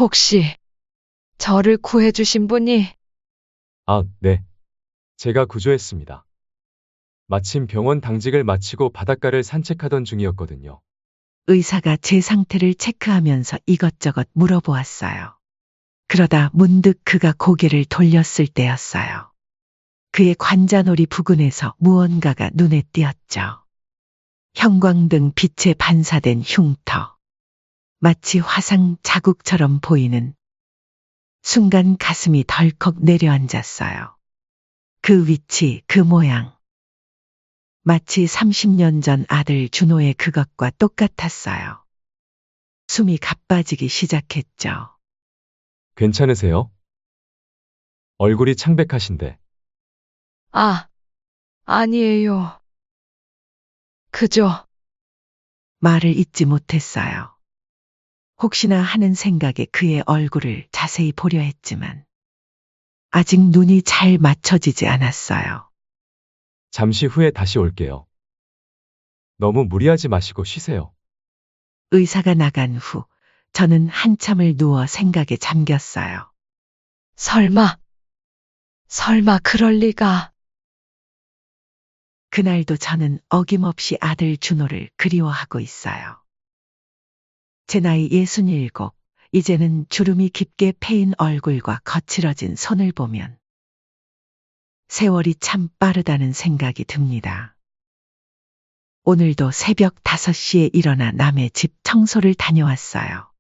혹시 저를 구해주신 분이 아, 네. 제가 구조했습니다. 마침 병원 당직을 마치고 바닷가를 산책하던 중이었거든요. 의사가 제 상태를 체크하면서 이것저것 물어보았어요. 그러다 문득 그가 고개를 돌렸을 때였어요. 그의 관자놀이 부근에서 무언가가 눈에 띄었죠. 형광등 빛에 반사된 흉터. 마치 화상 자국처럼 보이는. 순간 가슴이 덜컥 내려앉았어요. 그 위치, 그 모양. 마치 30년 전 아들 준호의 그것과 똑같았어요. 숨이 가빠지기 시작했죠. 괜찮으세요? 얼굴이 창백하신데. 아, 아니에요. 그저 말을 잇지 못했어요. 혹시나 하는 생각에 그의 얼굴을 자세히 보려 했지만 아직 눈이 잘 맞춰지지 않았어요. 잠시 후에 다시 올게요. 너무 무리하지 마시고 쉬세요. 의사가 나간 후 저는 한참을 누워 생각에 잠겼어요. 설마 그럴 리가. 그날도 저는 어김없이 아들 준호를 그리워하고 있어요. 제 나이 67, 이제는 주름이 깊게 패인 얼굴과 거칠어진 손을 보면 세월이 참 빠르다는 생각이 듭니다. 오늘도 새벽 5시에 일어나 남의 집 청소를 다녀왔어요.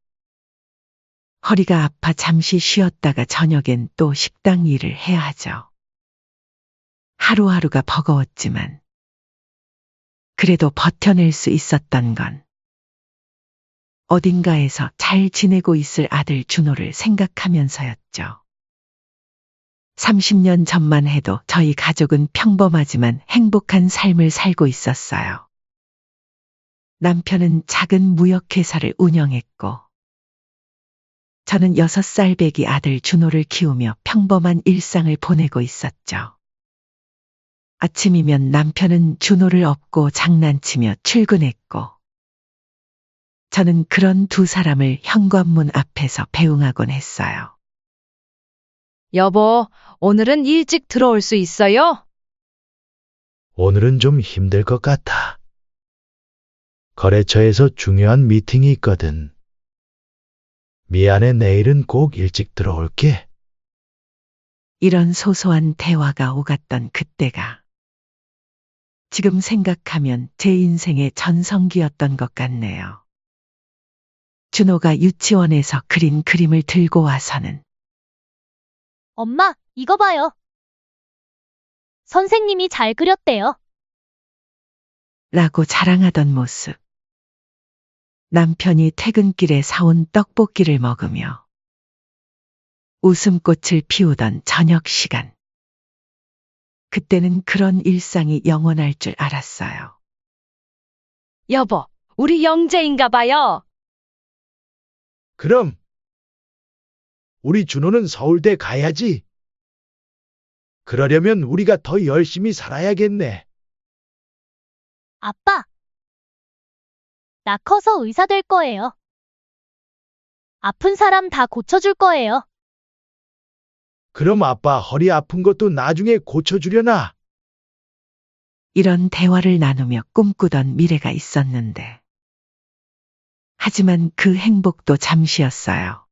허리가 아파 잠시 쉬었다가 저녁엔 또 식당 일을 해야 하죠. 하루하루가 버거웠지만 그래도 버텨낼 수 있었던 건 어딘가에서 잘 지내고 있을 아들 준호를 생각하면서였죠. 30년 전만 해도 저희 가족은 평범하지만 행복한 삶을 살고 있었어요. 남편은 작은 무역회사를 운영했고 저는 6살 배기 아들 준호를 키우며 평범한 일상을 보내고 있었죠. 아침이면 남편은 준호를 업고 장난치며 출근했고 저는 그런 두 사람을 현관문 앞에서 배웅하곤 했어요. 여보, 오늘은 일찍 들어올 수 있어요? 오늘은 좀 힘들 것 같아. 거래처에서 중요한 미팅이 있거든. 미안해, 내일은 꼭 일찍 들어올게. 이런 소소한 대화가 오갔던 그때가 지금 생각하면 제 인생의 전성기였던 것 같네요. 준호가 유치원에서 그린 그림을 들고 와서는 엄마, 이거 봐요. 선생님이 잘 그렸대요. 라고 자랑하던 모습. 남편이 퇴근길에 사온 떡볶이를 먹으며 웃음꽃을 피우던 저녁 시간. 그때는 그런 일상이 영원할 줄 알았어요. 여보, 우리 영재인가 봐요. 그럼 우리 준호는 서울대 가야지. 그러려면 우리가 더 열심히 살아야겠네. 아빠, 나 커서 의사 될 거예요. 아픈 사람 다 고쳐줄 거예요. 그럼 아빠 허리 아픈 것도 나중에 고쳐주려나? 이런 대화를 나누며 꿈꾸던 미래가 있었는데. 하지만 그 행복도 잠시였어요.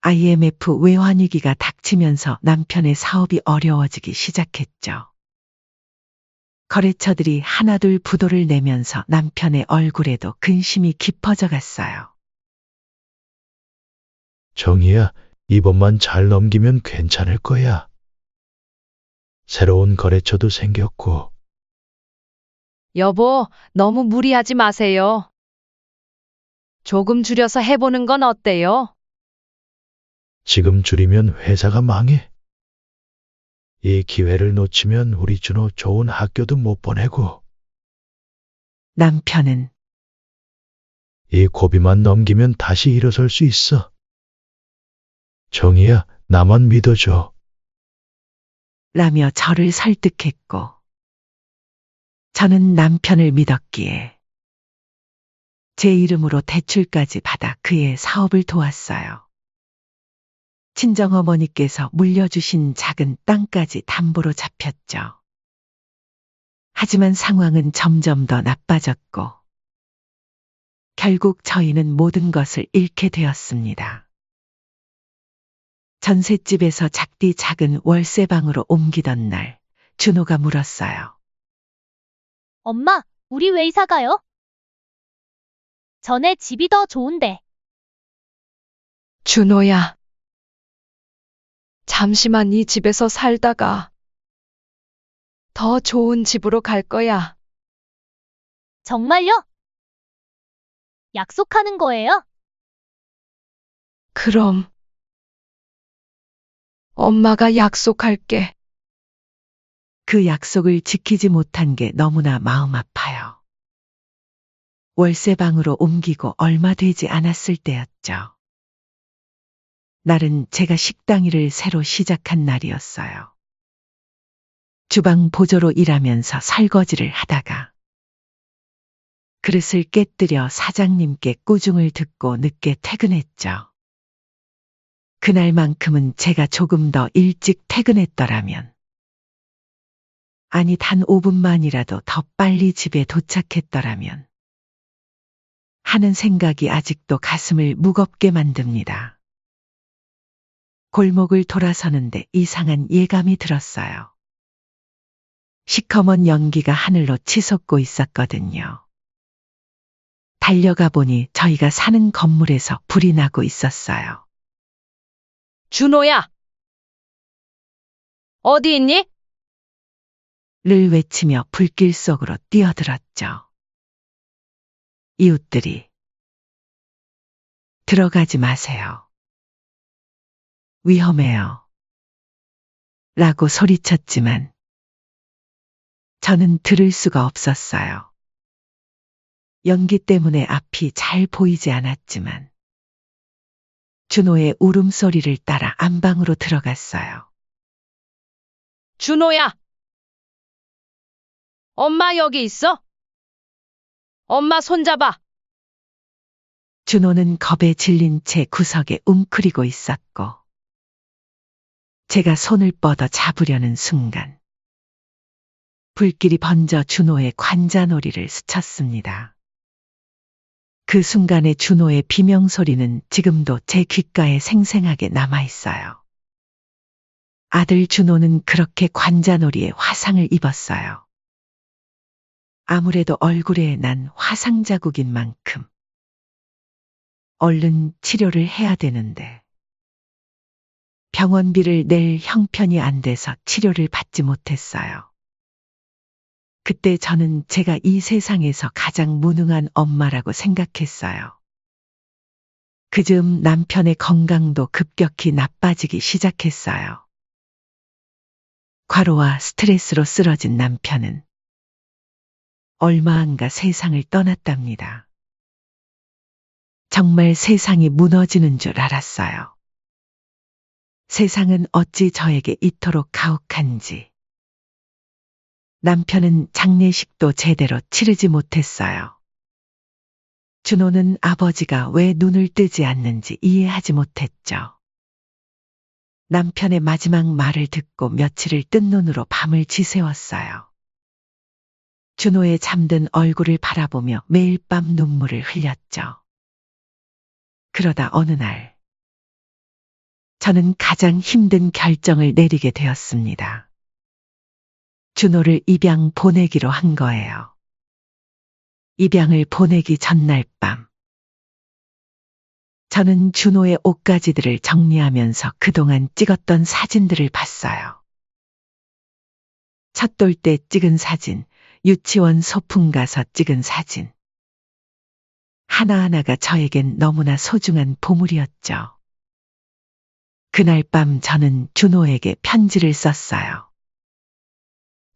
IMF 외환위기가 닥치면서 남편의 사업이 어려워지기 시작했죠. 거래처들이 하나둘 부도를 내면서 남편의 얼굴에도 근심이 깊어져 갔어요. 정희야, 이번만 잘 넘기면 괜찮을 거야. 새로운 거래처도 생겼고. 여보, 너무 무리하지 마세요. 조금 줄여서 해보는 건 어때요? 지금 줄이면 회사가 망해. 이 기회를 놓치면 우리 준호 좋은 학교도 못 보내고. 남편은 이 고비만 넘기면 다시 일어설 수 있어. 정희야, 나만 믿어줘. 라며 저를 설득했고 저는 남편을 믿었기에 제 이름으로 대출까지 받아 그의 사업을 도왔어요. 친정어머니께서 물려주신 작은 땅까지 담보로 잡혔죠. 하지만 상황은 점점 더 나빠졌고, 결국 저희는 모든 것을 잃게 되었습니다. 전셋집에서 작디 작은 월세방으로 옮기던 날, 준호가 물었어요. 엄마, 우리 왜 이사 가요? 전에 집이 더 좋은데. 준호야. 잠시만 이 집에서 살다가 더 좋은 집으로 갈 거야. 정말요? 약속하는 거예요? 그럼 엄마가 약속할게. 그 약속을 지키지 못한 게 너무나 마음 아파요. 월세방으로 옮기고 얼마 되지 않았을 때였죠. 날은 제가 식당 일을 새로 시작한 날이었어요. 주방 보조로 일하면서 설거지를 하다가 그릇을 깨뜨려 사장님께 꾸중을 듣고 늦게 퇴근했죠. 그날만큼은 제가 조금 더 일찍 퇴근했더라면, 아니 단 5분만이라도 더 빨리 집에 도착했더라면 하는 생각이 아직도 가슴을 무겁게 만듭니다. 골목을 돌아서는데 이상한 예감이 들었어요. 시커먼 연기가 하늘로 치솟고 있었거든요. 달려가 보니 저희가 사는 건물에서 불이 나고 있었어요. 준호야. 어디 있니? 를 외치며 불길 속으로 뛰어들었죠. 이웃들이 들어가지 마세요. 위험해요. 라고 소리쳤지만 저는 들을 수가 없었어요. 연기 때문에 앞이 잘 보이지 않았지만 준호의 울음소리를 따라 안방으로 들어갔어요. 준호야. 엄마 여기 있어? 엄마 손잡아. 준호는 겁에 질린 채 구석에 웅크리고 있었고, 제가 손을 뻗어 잡으려는 순간 불길이 번져 준호의 관자놀이를 스쳤습니다. 그 순간의 준호의 비명소리는 지금도 제 귓가에 생생하게 남아있어요. 아들 준호는 그렇게 관자놀이에 화상을 입었어요. 아무래도 얼굴에 난 화상 자국인 만큼 얼른 치료를 해야 되는데 병원비를 낼 형편이 안 돼서 치료를 받지 못했어요. 그때 저는 제가 이 세상에서 가장 무능한 엄마라고 생각했어요. 그즈음 남편의 건강도 급격히 나빠지기 시작했어요. 과로와 스트레스로 쓰러진 남편은 얼마 안가 세상을 떠났답니다. 정말 세상이 무너지는 줄 알았어요. 세상은 어찌 저에게 이토록 가혹한지. 남편은 장례식도 제대로 치르지 못했어요. 준호는 아버지가 왜 눈을 뜨지 않는지 이해하지 못했죠. 남편의 마지막 말을 듣고 며칠을 뜬 눈으로 밤을 지새웠어요. 준호의 잠든 얼굴을 바라보며 매일 밤 눈물을 흘렸죠. 그러다 어느 날, 저는 가장 힘든 결정을 내리게 되었습니다. 준호를 입양 보내기로 한 거예요. 입양을 보내기 전날 밤, 저는 준호의 옷가지들을 정리하면서 그동안 찍었던 사진들을 봤어요. 첫 돌 때 찍은 사진, 유치원 소풍 가서 찍은 사진. 하나하나가 저에겐 너무나 소중한 보물이었죠. 그날 밤 저는 준호에게 편지를 썼어요.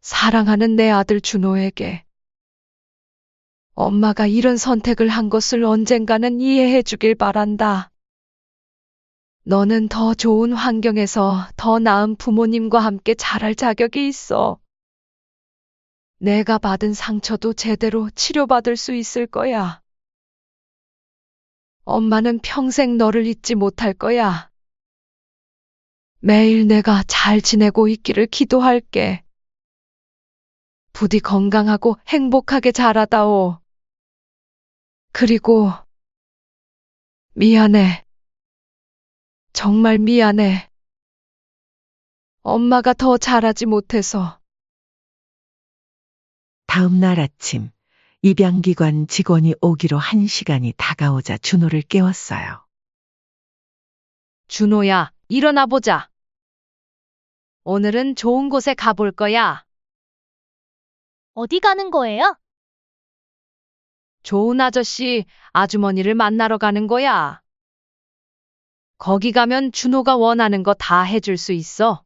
사랑하는 내 아들 준호에게. 엄마가 이런 선택을 한 것을 언젠가는 이해해 주길 바란다. 너는 더 좋은 환경에서 더 나은 부모님과 함께 자랄 자격이 있어. 내가 받은 상처도 제대로 치료받을 수 있을 거야. 엄마는 평생 너를 잊지 못할 거야. 매일 내가 잘 지내고 있기를 기도할게. 부디 건강하고 행복하게 자라다오. 그리고 미안해. 정말 미안해. 엄마가 더 잘하지 못해서. 다음 날 아침 입양기관 직원이 오기로 한 시간이 다가오자 준호를 깨웠어요. 준호야, 일어나 보자. 오늘은 좋은 곳에 가볼 거야. 어디 가는 거예요? 좋은 아저씨, 아주머니를 만나러 가는 거야. 거기 가면 준호가 원하는 거 다 해줄 수 있어.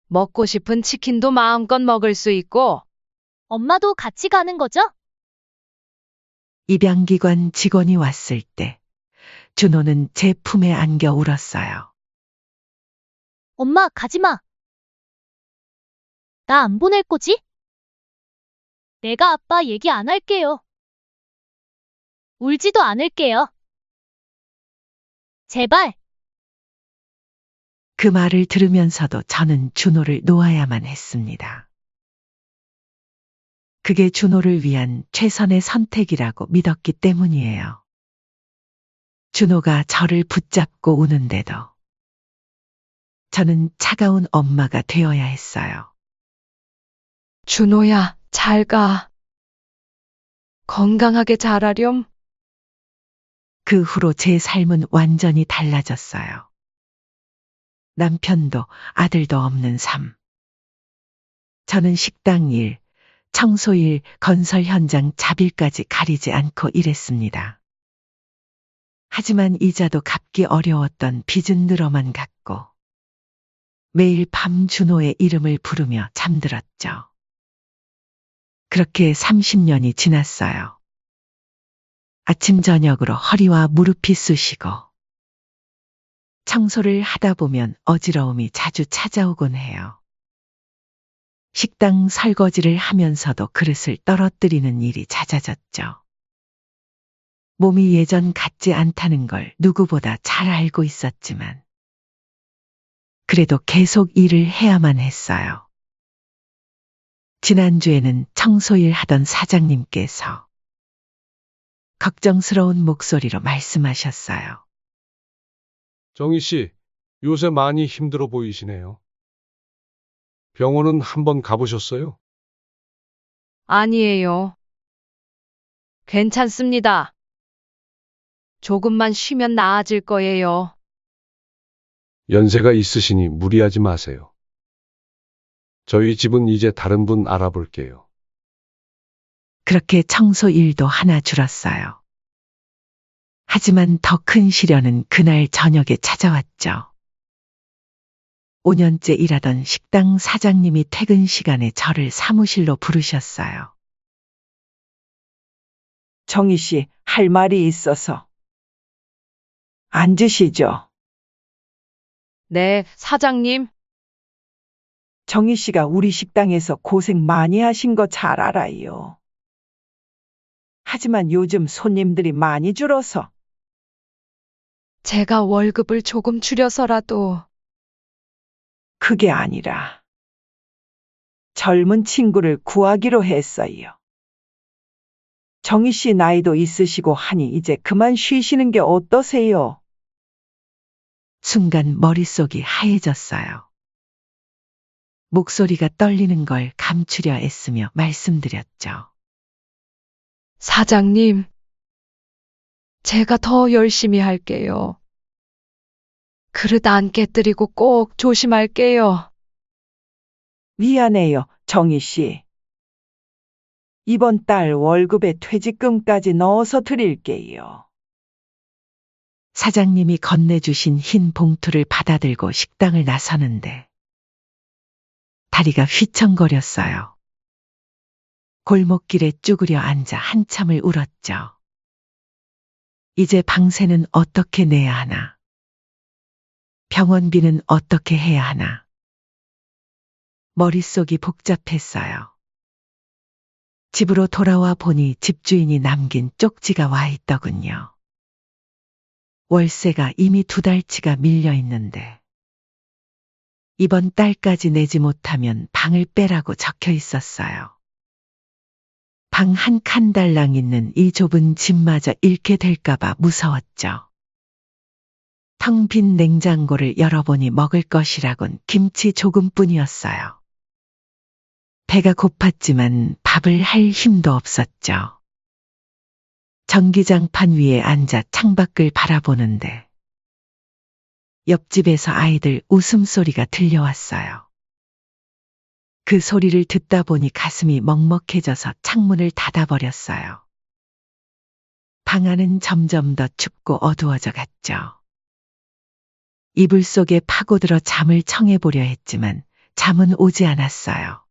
먹고 싶은 치킨도 마음껏 먹을 수 있고, 엄마도 같이 가는 거죠? 입양기관 직원이 왔을 때 준호는 제 품에 안겨 울었어요. 엄마, 가지 마. 나 안 보낼 거지? 내가 아빠 얘기 안 할게요. 울지도 않을게요. 제발. 그 말을 들으면서도 저는 준호를 놓아야만 했습니다. 그게 준호를 위한 최선의 선택이라고 믿었기 때문이에요. 준호가 저를 붙잡고 우는데도 저는 차가운 엄마가 되어야 했어요. 준호야, 잘 가. 건강하게 자라렴. 그 후로 제 삶은 완전히 달라졌어요. 남편도 아들도 없는 삶. 저는 식당 일, 청소 일, 건설 현장 잡일까지 가리지 않고 일했습니다. 하지만 이자도 갚기 어려웠던 빚은 늘어만 갔고 매일 밤 준호의 이름을 부르며 잠들었죠. 그렇게 30년이 지났어요. 아침 저녁으로 허리와 무릎이 쑤시고 청소를 하다 보면 어지러움이 자주 찾아오곤 해요. 식당 설거지를 하면서도 그릇을 떨어뜨리는 일이 잦아졌죠. 몸이 예전 같지 않다는 걸 누구보다 잘 알고 있었지만 그래도 계속 일을 해야만 했어요. 지난주에는 청소일 하던 사장님께서 걱정스러운 목소리로 말씀하셨어요. 정희 씨, 요새 많이 힘들어 보이시네요. 병원은 한번 가보셨어요? 아니에요. 괜찮습니다. 조금만 쉬면 나아질 거예요. 연세가 있으시니 무리하지 마세요. 저희 집은 이제 다른 분 알아볼게요. 그렇게 청소 일도 하나 줄었어요. 하지만 더 큰 시련은 그날 저녁에 찾아왔죠. 5년째 일하던 식당 사장님이 퇴근 시간에 저를 사무실로 부르셨어요. 정희 씨, 할 말이 있어서. 앉으시죠. 네, 사장님. 정희 씨가 우리 식당에서 고생 많이 하신 거 잘 알아요. 하지만 요즘 손님들이 많이 줄어서 제가 월급을 조금 줄여서라도 그게 아니라 젊은 친구를 구하기로 했어요. 정희 씨 나이도 있으시고 하니 이제 그만 쉬시는 게 어떠세요? 순간 머릿속이 하얘졌어요. 목소리가 떨리는 걸 감추려 애쓰며 말씀드렸죠. 사장님, 제가 더 열심히 할게요. 그릇 안 깨뜨리고 꼭 조심할게요. 미안해요, 정희 씨. 이번 달 월급에 퇴직금까지 넣어서 드릴게요. 사장님이 건네주신 흰 봉투를 받아들고 식당을 나서는데 다리가 휘청거렸어요. 골목길에 쭈그려 앉아 한참을 울었죠. 이제 방세는 어떻게 내야 하나? 병원비는 어떻게 해야 하나? 머릿속이 복잡했어요. 집으로 돌아와 보니 집주인이 남긴 쪽지가 와 있더군요. 월세가 이미 2달치가 밀려 있는데 이번 달까지 내지 못하면 방을 빼라고 적혀 있었어요. 방 한 칸 달랑 있는 이 좁은 집마저 잃게 될까봐 무서웠죠. 텅 빈 냉장고를 열어보니 먹을 것이라곤 김치 조금뿐이었어요. 배가 고팠지만 밥을 할 힘도 없었죠. 전기장판 위에 앉아 창밖을 바라보는데 옆집에서 아이들 웃음소리가 들려왔어요. 그 소리를 듣다 보니 가슴이 먹먹해져서 창문을 닫아버렸어요. 방 안은 점점 더 춥고 어두워져 갔죠. 이불 속에 파고들어 잠을 청해보려 했지만 잠은 오지 않았어요.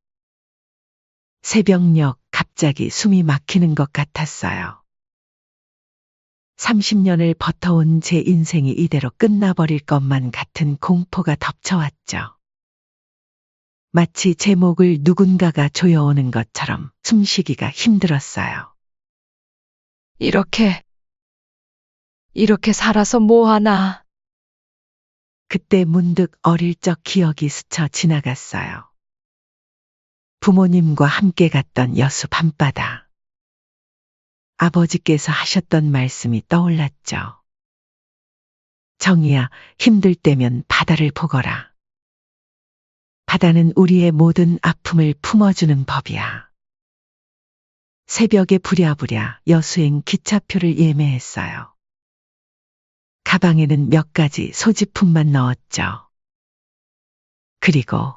새벽녘 갑자기 숨이 막히는 것 같았어요. 30년을 버텨온 제 인생이 이대로 끝나버릴 것만 같은 공포가 덮쳐왔죠. 마치 제 목을 누군가가 조여오는 것처럼 숨쉬기가 힘들었어요. 이렇게 살아서 뭐하나. 그때 문득 어릴 적 기억이 스쳐 지나갔어요. 부모님과 함께 갔던 여수 밤바다. 아버지께서 하셨던 말씀이 떠올랐죠. 정희야, 힘들 때면 바다를 보거라. 바다는 우리의 모든 아픔을 품어주는 법이야. 새벽에 부랴부랴 여수행 기차표를 예매했어요. 가방에는 몇 가지 소지품만 넣었죠. 그리고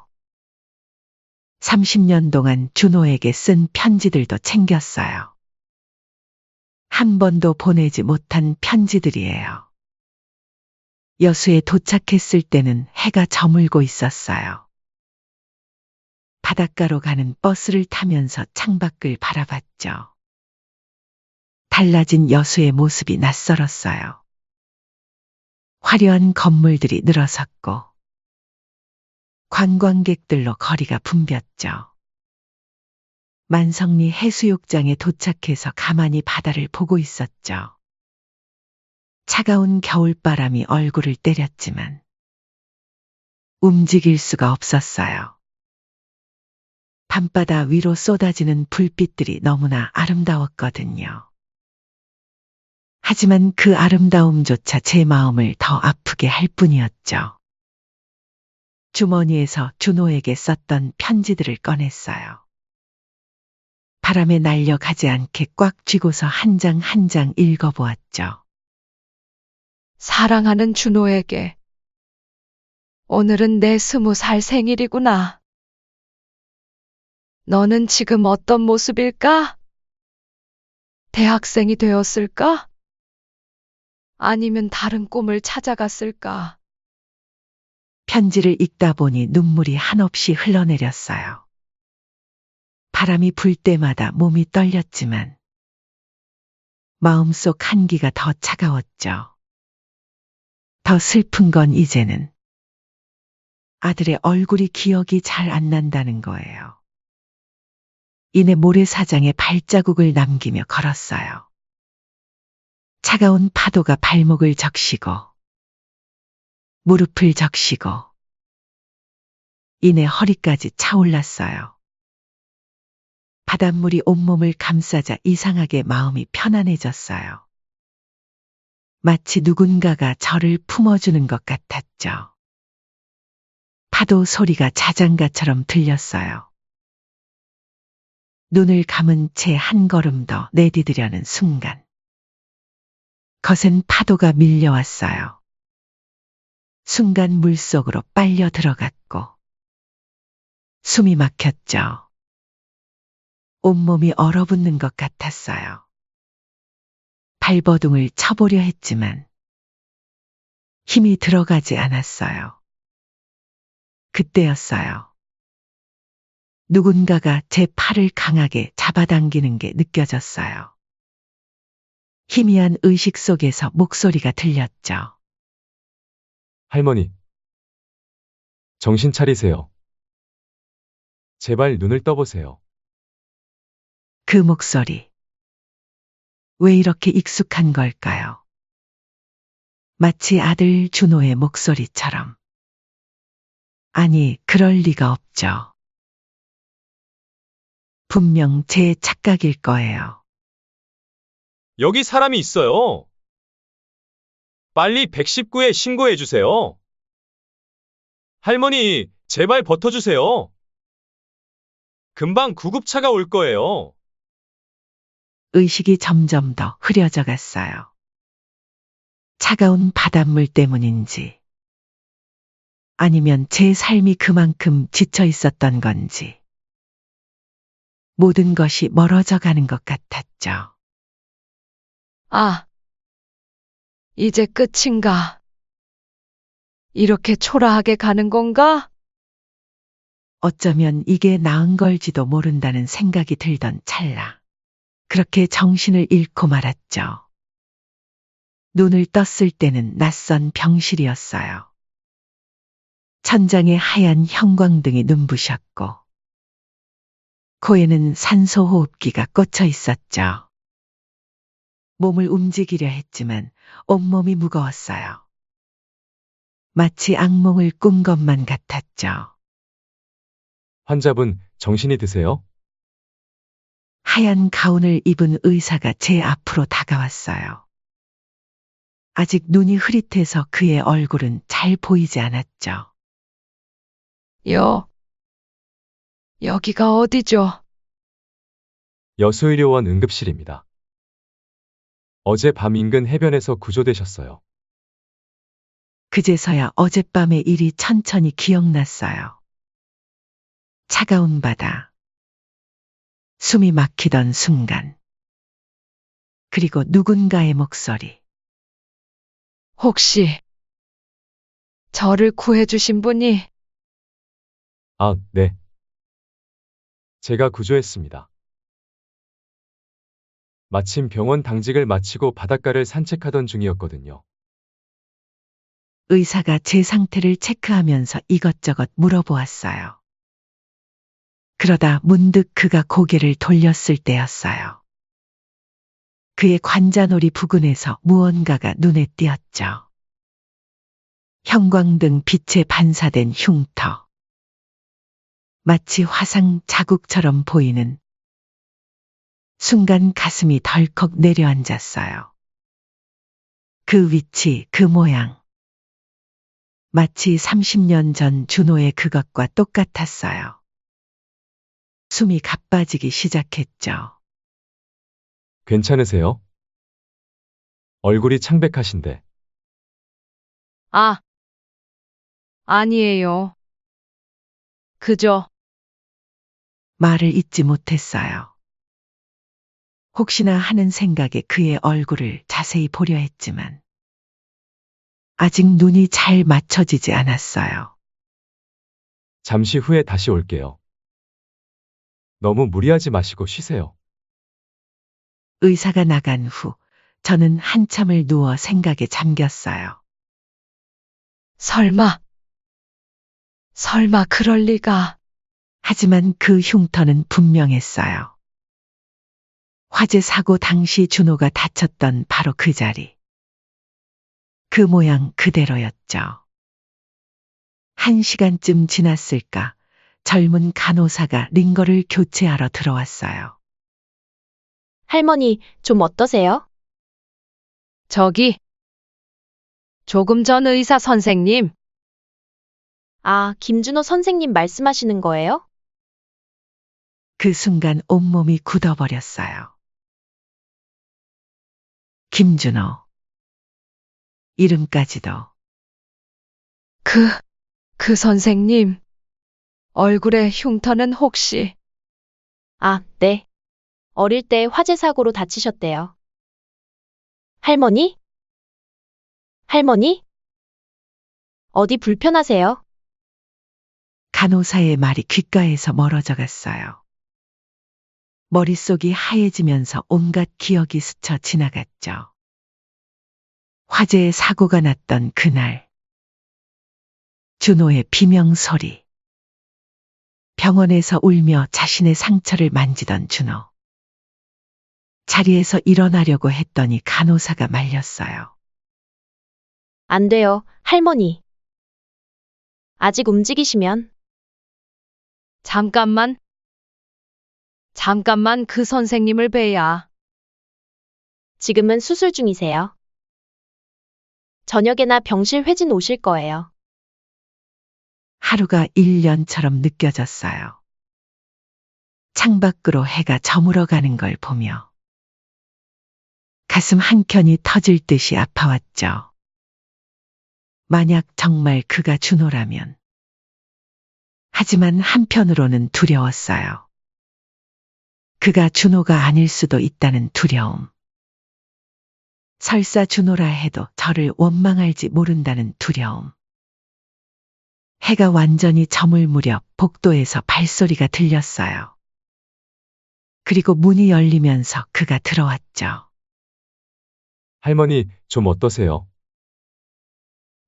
30년 동안 준호에게 쓴 편지들도 챙겼어요. 한 번도 보내지 못한 편지들이에요. 여수에 도착했을 때는 해가 저물고 있었어요. 바닷가로 가는 버스를 타면서 창밖을 바라봤죠. 달라진 여수의 모습이 낯설었어요. 화려한 건물들이 늘어섰고 관광객들로 거리가 붐볐죠. 만성리 해수욕장에 도착해서 가만히 바다를 보고 있었죠. 차가운 겨울바람이 얼굴을 때렸지만 움직일 수가 없었어요. 밤바다 위로 쏟아지는 불빛들이 너무나 아름다웠거든요. 하지만 그 아름다움조차 제 마음을 더 아프게 할 뿐이었죠. 주머니에서 준호에게 썼던 편지들을 꺼냈어요. 바람에 날려가지 않게 꽉 쥐고서 한 장 한 장 읽어보았죠. 사랑하는 준호에게. 오늘은 내 20살 생일이구나. 너는 지금 어떤 모습일까? 대학생이 되었을까? 아니면 다른 꿈을 찾아갔을까? 편지를 읽다 보니 눈물이 한없이 흘러내렸어요. 바람이 불 때마다 몸이 떨렸지만 마음속 한기가 더 차가웠죠. 더 슬픈 건 이제는 아들의 얼굴이 기억이 잘 안 난다는 거예요. 이내 모래사장에 발자국을 남기며 걸었어요. 차가운 파도가 발목을 적시고 무릎을 적시고 이내 허리까지 차올랐어요. 바닷물이 온몸을 감싸자 이상하게 마음이 편안해졌어요. 마치 누군가가 저를 품어주는 것 같았죠. 파도 소리가 자장가처럼 들렸어요. 눈을 감은 채 한 걸음 더 내디디려는 순간 거센 파도가 밀려왔어요. 순간 물속으로 빨려 들어갔고 숨이 막혔죠. 온몸이 얼어붙는 것 같았어요. 발버둥을 쳐보려 했지만 힘이 들어가지 않았어요. 그때였어요. 누군가가 제 팔을 강하게 잡아당기는 게 느껴졌어요. 희미한 의식 속에서 목소리가 들렸죠. 할머니. 정신 차리세요. 제발 눈을 떠보세요. 그 목소리. 왜 이렇게 익숙한 걸까요? 마치 아들 준호의 목소리처럼. 아니, 그럴 리가 없죠. 분명 제 착각일 거예요. 여기 사람이 있어요. 빨리 119에 신고해 주세요. 할머니, 제발 버텨주세요. 금방 구급차가 올 거예요. 의식이 점점 더 흐려져 갔어요. 차가운 바닷물 때문인지, 아니면 제 삶이 그만큼 지쳐 있었던 건지, 모든 것이 멀어져 가는 것 같았죠. 아, 이제 끝인가? 이렇게 초라하게 가는 건가? 어쩌면 이게 나은 걸지도 모른다는 생각이 들던 찰나. 그렇게 정신을 잃고 말았죠. 눈을 떴을 때는 낯선 병실이었어요. 천장에 하얀 형광등이 눈부셨고, 코에는 산소호흡기가 꽂혀 있었죠. 몸을 움직이려 했지만 온몸이 무거웠어요. 마치 악몽을 꾼 것만 같았죠. 환자분, 정신이 드세요? 하얀 가운을 입은 의사가 제 앞으로 다가왔어요. 아직 눈이 흐릿해서 그의 얼굴은 잘 보이지 않았죠. 여기가 어디죠? 여수의료원 응급실입니다. 어젯밤 인근 해변에서 구조되셨어요. 그제서야 어젯밤의 일이 천천히 기억났어요. 차가운 바다. 숨이 막히던 순간. 그리고 누군가의 목소리. 혹시 저를 구해주신 분이 아, 네. 제가 구조했습니다. 마침 병원 당직을 마치고 바닷가를 산책하던 중이었거든요. 의사가 제 상태를 체크하면서 이것저것 물어보았어요. 그러다 문득 그가 고개를 돌렸을 때였어요. 그의 관자놀이 부근에서 무언가가 눈에 띄었죠. 형광등 빛에 반사된 흉터. 마치 화상 자국처럼 보이는. 순간 가슴이 덜컥 내려앉았어요. 그 위치, 그 모양. 마치 30년 전 준호의 그것과 똑같았어요. 숨이 가빠지기 시작했죠. 괜찮으세요? 얼굴이 창백하신데. 아니에요. 그저 말을 잇지 못했어요. 혹시나 하는 생각에 그의 얼굴을 자세히 보려 했지만 아직 눈이 잘 맞춰지지 않았어요. 잠시 후에 다시 올게요. 너무 무리하지 마시고 쉬세요. 의사가 나간 후 저는 한참을 누워 생각에 잠겼어요. 설마 그럴 리가. 하지만 그 흉터는 분명했어요. 화재 사고 당시 준호가 다쳤던 바로 그 자리. 그 모양 그대로였죠. 1시간쯤 지났을까 젊은 간호사가 링거를 교체하러 들어왔어요. 할머니, 좀 어떠세요? 저기 조금 전 의사 선생님. 아, 김준호 선생님 말씀하시는 거예요? 그 순간 온몸이 굳어버렸어요. 김준호. 이름까지도. 그 선생님. 얼굴에 흉터는 혹시 아, 네. 어릴 때 화재 사고로 다치셨대요. 할머니? 할머니? 어디 불편하세요? 간호사의 말이 귓가에서 멀어져 갔어요. 머릿속이 하얘지면서 온갖 기억이 스쳐 지나갔죠. 화재의 사고가 났던 그날. 준호의 비명 소리. 병원에서 울며 자신의 상처를 만지던 준호. 자리에서 일어나려고 했더니 간호사가 말렸어요. 안 돼요, 할머니. 아직 움직이시면 잠깐만. 잠깐만 그 선생님을 뵈야. 지금은 수술 중이세요. 저녁에나 병실 회진 오실 거예요. 하루가 1년처럼 느껴졌어요. 창밖으로 해가 저물어가는 걸 보며 가슴 한켠이 터질 듯이 아파왔죠. 만약 정말 그가 준호라면. 하지만 한편으로는 두려웠어요. 그가 준호가 아닐 수도 있다는 두려움. 설사 준호라 해도 저를 원망할지 모른다는 두려움. 해가 완전히 저물 무렵 복도에서 발소리가 들렸어요. 그리고 문이 열리면서 그가 들어왔죠. 할머니, 좀 어떠세요?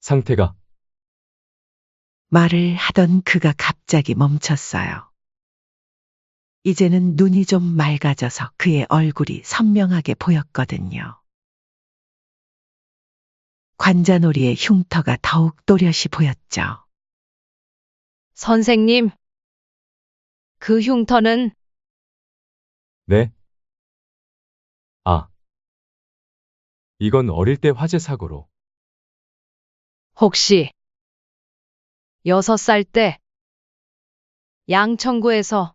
상태가. 말을 하던 그가 갑자기 멈췄어요. 이제는 눈이 좀 맑아져서 그의 얼굴이 선명하게 보였거든요. 관자놀이의 흉터가 더욱 또렷이 보였죠. 선생님. 그 흉터는 네? 아. 이건 어릴 때 화재 사고로. 혹시 6살 때 양천구에서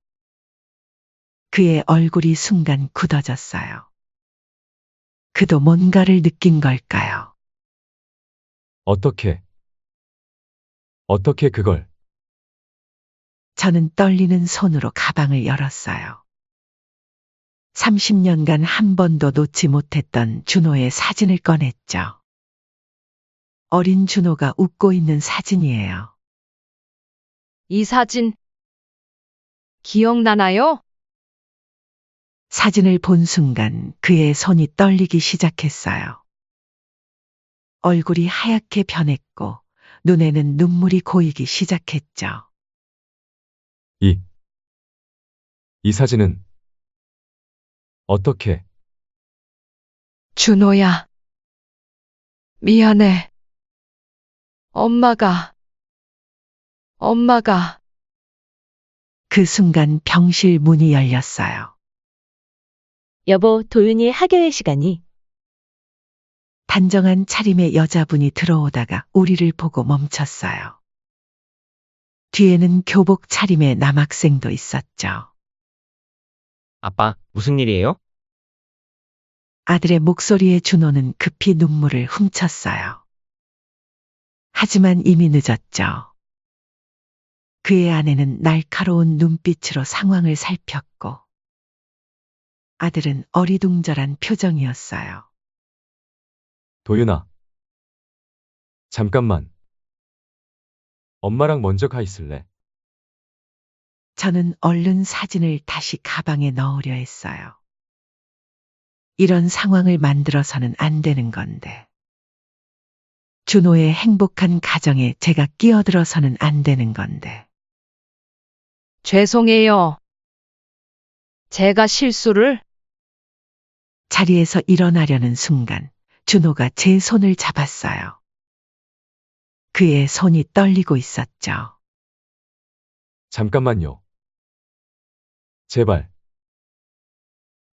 그의 얼굴이 순간 굳어졌어요. 그도 뭔가를 느낀 걸까요? 어떻게 그걸. 저는 떨리는 손으로 가방을 열었어요. 30년간 한 번도 놓지 못했던 준호의 사진을 꺼냈죠. 어린 준호가 웃고 있는 사진이에요. 이 사진 기억나나요? 사진을 본 순간 그의 손이 떨리기 시작했어요. 얼굴이 하얗게 변했고 눈에는 눈물이 고이기 시작했죠. 이 사진은 어떻게. 준호야. 미안해. 엄마가. 그 순간 병실 문이 열렸어요. 여보, 도윤이 학교의 시간이. 단정한 차림의 여자분이 들어오다가 우리를 보고 멈췄어요. 뒤에는 교복 차림의 남학생도 있었죠. 아빠, 무슨 일이에요? 아들의 목소리에 준호는 급히 눈물을 훔쳤어요. 하지만 이미 늦었죠. 그의 아내는 날카로운 눈빛으로 상황을 살폈고 아들은 어리둥절한 표정이었어요. 도윤아. 잠깐만. 엄마랑 먼저 가 있을래? 저는 얼른 사진을 다시 가방에 넣으려 했어요. 이런 상황을 만들어서는 안 되는 건데. 준호의 행복한 가정에 제가 끼어들어서는 안 되는 건데. 죄송해요. 제가 실수를. 자리에서 일어나려는 순간 준호가 제 손을 잡았어요. 그의 손이 떨리고 있었죠. 잠깐만요. 제발.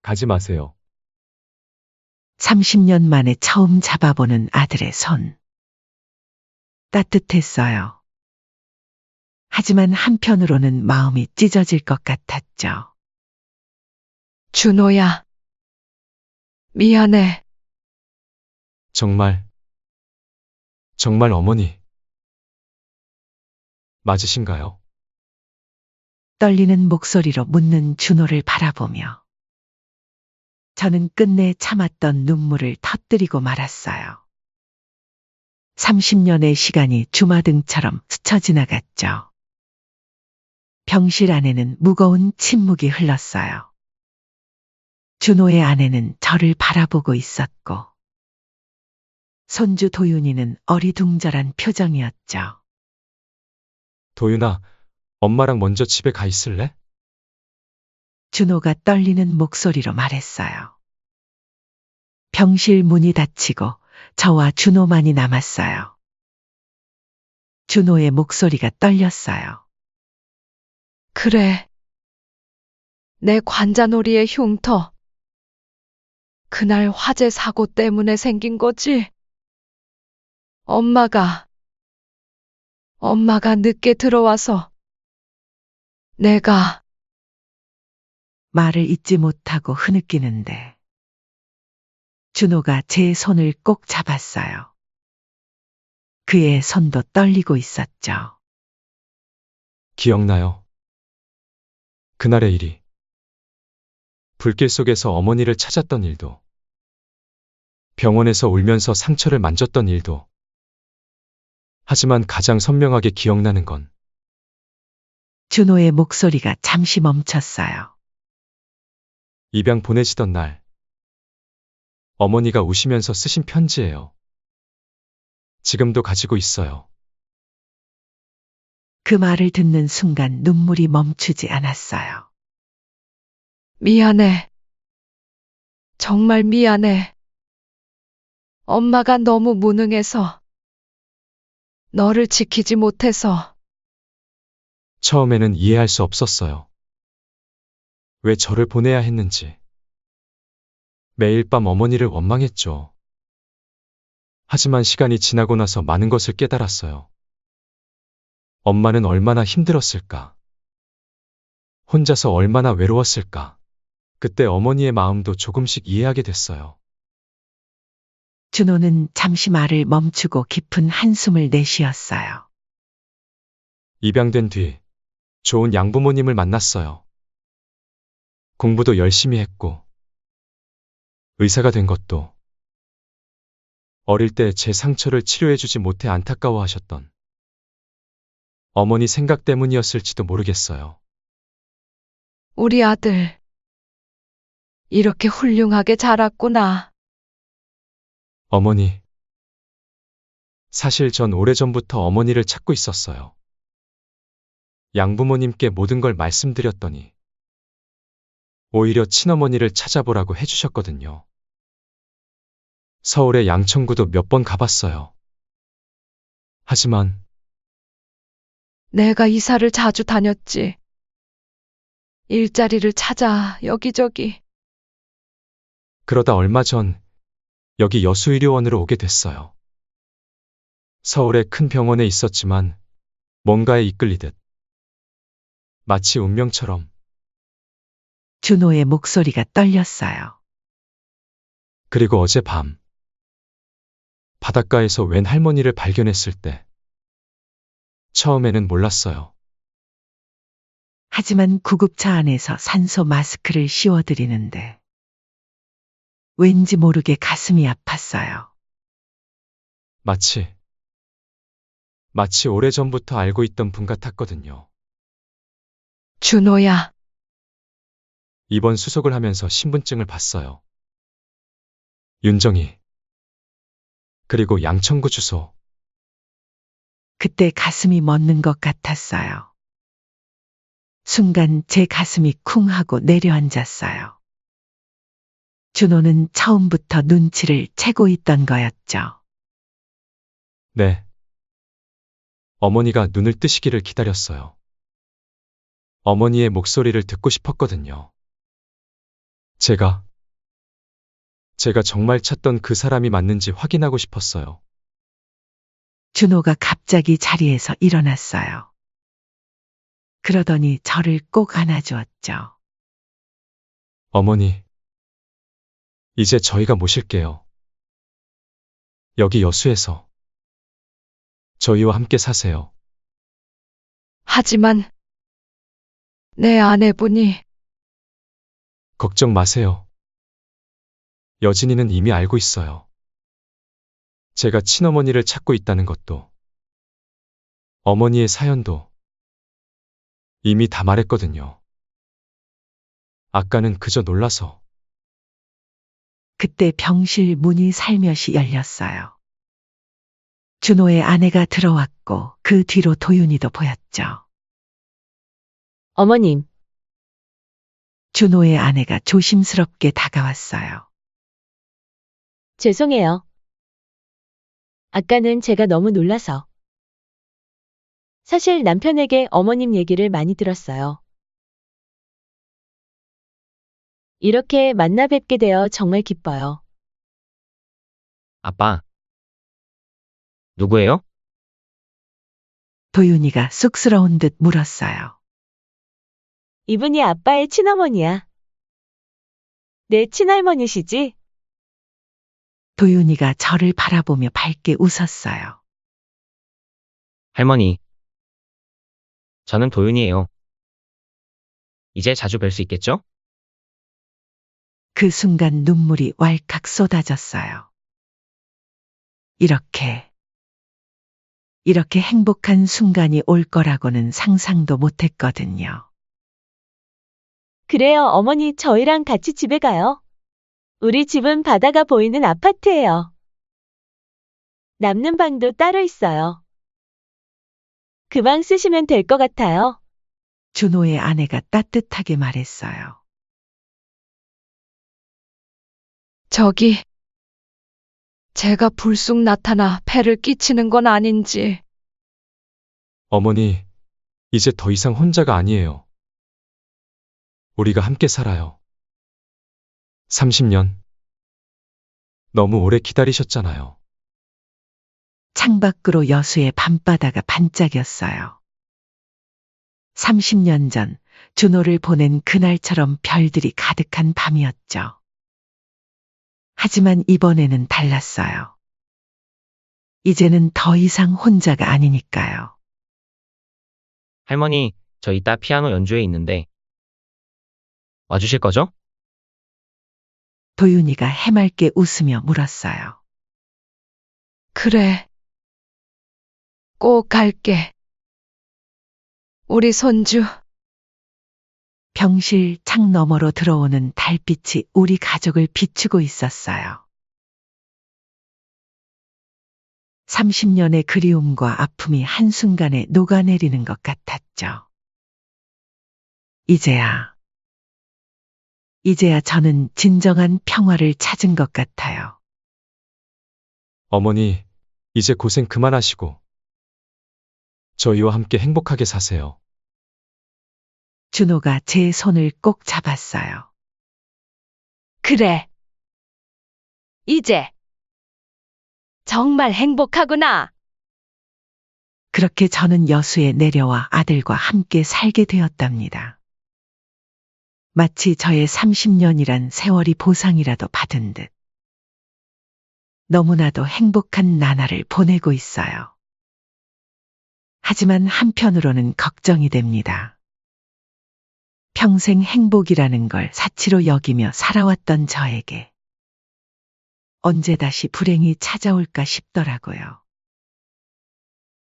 가지 마세요. 30년 만에 처음 잡아보는 아들의 손. 따뜻했어요. 하지만 한편으로는 마음이 찢어질 것 같았죠. 준호야. 미안해. 정말 어머니. 맞으신가요? 떨리는 목소리로 묻는 준호를 바라보며 저는 끝내 참았던 눈물을 터뜨리고 말았어요. 30년의 시간이 주마등처럼 스쳐 지나갔죠. 병실 안에는 무거운 침묵이 흘렀어요. 준호의 아내는 저를 바라보고 있었고 손주 도윤이는 어리둥절한 표정이었죠. 도윤아, 엄마랑 먼저 집에 가 있을래? 준호가 떨리는 목소리로 말했어요. 병실 문이 닫히고 저와 준호만이 남았어요. 준호의 목소리가 떨렸어요. 그래. 내 관자놀이의 흉터. 그날 화재 사고 때문에 생긴 거지? 엄마가 늦게 들어와서 내가 말을 잇지 못하고 흐느끼는데 준호가 제 손을 꼭 잡았어요. 그의 손도 떨리고 있었죠. 기억나요? 그날의 일이. 불길 속에서 어머니를 찾았던 일도. 병원에서 울면서 상처를 만졌던 일도. 하지만 가장 선명하게 기억나는 건 준호의 목소리가 잠시 멈췄어요. 입양 보내시던 날 어머니가 우시면서 쓰신 편지예요. 지금도 가지고 있어요. 그 말을 듣는 순간 눈물이 멈추지 않았어요. 미안해. 정말 미안해. 엄마가 너무 무능해서 너를 지키지 못해서 처음에는 이해할 수 없었어요. 왜 저를 보내야 했는지. 매일 밤 어머니를 원망했죠. 하지만 시간이 지나고 나서 많은 것을 깨달았어요. 엄마는 얼마나 힘들었을까? 혼자서 얼마나 외로웠을까? 그때 어머니의 마음도 조금씩 이해하게 됐어요. 준호는 잠시 말을 멈추고 깊은 한숨을 내쉬었어요. 입양된 뒤 좋은 양부모님을 만났어요. 공부도 열심히 했고 의사가 된 것도 어릴 때 제 상처를 치료해주지 못해 안타까워하셨던 어머니 생각 때문이었을지도 모르겠어요. 우리 아들 이렇게 훌륭하게 자랐구나. 어머니. 사실 전 오래전부터 어머니를 찾고 있었어요. 양부모님께 모든 걸 말씀드렸더니 오히려 친어머니를 찾아보라고 해주셨거든요. 서울의 양천구도 몇 번 가봤어요. 하지만 내가 이사를 자주 다녔지. 일자리를 찾아 여기저기. 그러다 얼마 전 여기 여수의료원으로 오게 됐어요. 서울의 큰 병원에 있었지만 뭔가에 이끌리듯 마치 운명처럼 준호의 목소리가 떨렸어요. 그리고 어젯밤 바닷가에서 웬 할머니를 발견했을 때 처음에는 몰랐어요. 하지만 구급차 안에서 산소 마스크를 씌워드리는데 왠지 모르게 가슴이 아팠어요. 마치 오래전부터 알고 있던 분 같았거든요. 준호야. 이번 수속을 하면서 신분증을 봤어요. 윤정이. 그리고 양천구 주소. 그때 가슴이 멎는 것 같았어요. 순간 제 가슴이 쿵 하고 내려앉았어요. 준호는 처음부터 눈치를 채고 있던 거였죠. 네. 어머니가 눈을 뜨시기를 기다렸어요. 어머니의 목소리를 듣고 싶었거든요. 제가 정말 찾던 그 사람이 맞는지 확인하고 싶었어요. 준호가 갑자기 자리에서 일어났어요. 그러더니 저를 꼭 안아주었죠. 어머니, 이제 저희가 모실게요. 여기 여수에서 저희와 함께 사세요. 하지만 내 아내분이 걱정 마세요. 여진이는 이미 알고 있어요. 제가 친어머니를 찾고 있다는 것도, 어머니의 사연도 이미 다 말했거든요. 아까는 그저 놀라서. 그때 병실 문이 살며시 열렸어요. 준호의 아내가 들어왔고 그 뒤로 도윤이도 보였죠. 어머님, 준호의 아내가 조심스럽게 다가왔어요. 죄송해요. 아까는 제가 너무 놀라서. 사실 남편에게 어머님 얘기를 많이 들었어요. 이렇게 만나 뵙게 되어 정말 기뻐요. 아빠. 누구예요? 도윤이가 쑥스러운 듯 물었어요. 이분이 아빠의 친어머니야. 내 친할머니시지? 도윤이가 저를 바라보며 밝게 웃었어요. 할머니. 저는 도윤이에요. 이제 자주 뵐 수 있겠죠? 그 순간 눈물이 왈칵 쏟아졌어요. 이렇게 행복한 순간이 올 거라고는 상상도 못했거든요. 그래요, 어머니 저희랑 같이 집에 가요. 우리 집은 바다가 보이는 아파트예요. 남는 방도 따로 있어요. 그 방 쓰시면 될 것 같아요. 준호의 아내가 따뜻하게 말했어요. 저기, 제가 불쑥 나타나 폐를 끼치는 건 아닌지. 어머니, 이제 더 이상 혼자가 아니에요. 우리가 함께 살아요. 30년. 너무 오래 기다리셨잖아요. 창밖으로 여수의 밤바다가 반짝였어요. 30년 전 준호를 보낸 그날처럼 별들이 가득한 밤이었죠. 하지만 이번에는 달랐어요. 이제는 더 이상 혼자가 아니니까요. 할머니, 저 이따 피아노 연주회 있는데. 와주실 거죠? 도윤이가 해맑게 웃으며 물었어요. 그래. 꼭 갈게. 우리 손주. 병실 창 너머로 들어오는 달빛이 우리 가족을 비추고 있었어요. 30년의 그리움과 아픔이 한순간에 녹아내리는 것 같았죠. 이제야 저는 진정한 평화를 찾은 것 같아요. 어머니, 이제 고생 그만하시고 저희와 함께 행복하게 사세요. 준호가 제 손을 꼭 잡았어요. 그래. 이제. 정말 행복하구나. 그렇게 저는 여수에 내려와 아들과 함께 살게 되었답니다. 마치 저의 30년이란 세월이 보상이라도 받은 듯. 너무나도 행복한 나날을 보내고 있어요. 하지만 한편으로는 걱정이 됩니다. 평생 행복이라는 걸 사치로 여기며 살아왔던 저에게 언제 다시 불행이 찾아올까 싶더라고요.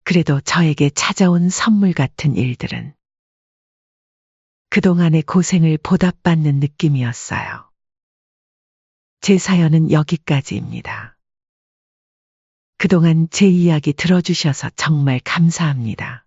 그래도 저에게 찾아온 선물 같은 일들은 그동안의 고생을 보답받는 느낌이었어요. 제 사연은 여기까지입니다. 그동안 제 이야기 들어주셔서 정말 감사합니다.